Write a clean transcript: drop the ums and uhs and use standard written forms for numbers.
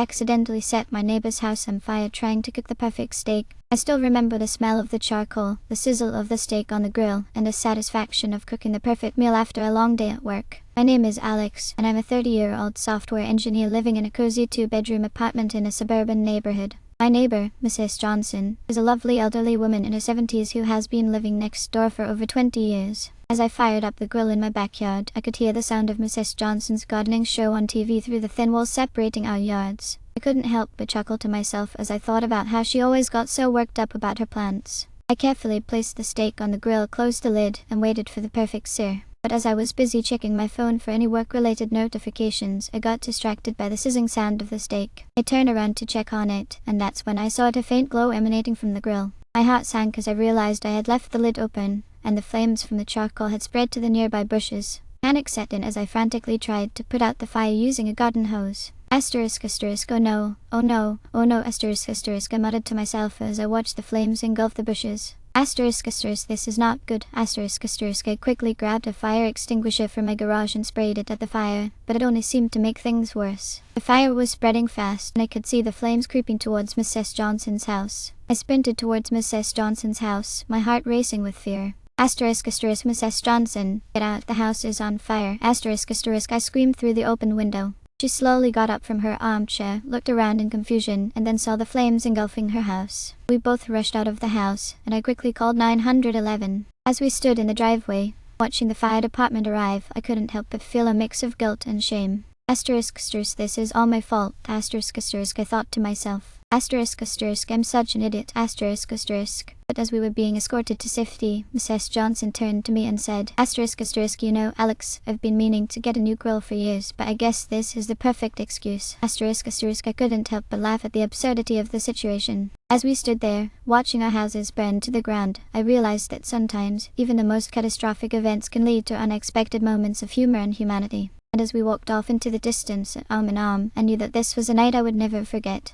accidentally set my neighbor's house on fire trying to cook the perfect steak. I still remember the smell of the charcoal, the sizzle of the steak on the grill, and the satisfaction of cooking the perfect meal after a long day at work. My name is Alex, and I'm a 30-year-old software engineer living in a cozy 2-bedroom apartment in a suburban neighborhood. My neighbor, Mrs. Johnson, is a lovely elderly woman in her 70s who has been living next door for over 20 years. As I fired up the grill in my backyard, I could hear the sound of Mrs. Johnson's gardening show on TV through the thin walls separating our yards. I couldn't help but chuckle to myself as I thought about how she always got so worked up about her plants. I carefully placed the steak on the grill, closed the lid, and waited for the perfect sear. But as I was busy checking my phone for any work-related notifications, I got distracted by the sizzling sound of the steak. I turned around to check on it, and that's when I saw a faint glow emanating from the grill. My heart sank as I realized I had left the lid open, and the flames from the charcoal had spread to the nearby bushes. Panic set in as I frantically tried to put out the fire using a garden hose. Asterisk, oh no, oh no, oh no, asterisk, I muttered to myself as I watched the flames engulf the bushes. Asterisk, this is not good, asterisk, I quickly grabbed a fire extinguisher from my garage and sprayed it at the fire, but it only seemed to make things worse. The fire was spreading fast, and I could see the flames creeping towards Mrs. Johnson's house. I sprinted towards Mrs. Johnson's house, my heart racing with fear. Asterisk, Mrs. Johnson, get out, the house is on fire, asterisk, I screamed through the open window. She slowly got up from her armchair, looked around in confusion, and then saw the flames engulfing her house. We both rushed out of the house, and I quickly called 911. As we stood in the driveway, watching the fire department arrive, I couldn't help but feel a mix of guilt and shame. Asterisk, this is all my fault, asterisk, I thought to myself. Asterisk, I'm such an idiot, asterisk. But as we were being escorted to safety, Mrs. Johnson turned to me and said, asterisk, you know, Alex, I've been meaning to get a new grill for years, but I guess this is the perfect excuse. Asterisk, I couldn't help but laugh at the absurdity of the situation. As we stood there, watching our houses burn to the ground, I realized that sometimes, even the most catastrophic events can lead to unexpected moments of humor and humanity. And as we walked off into the distance, arm in arm, I knew that this was a night I would never forget.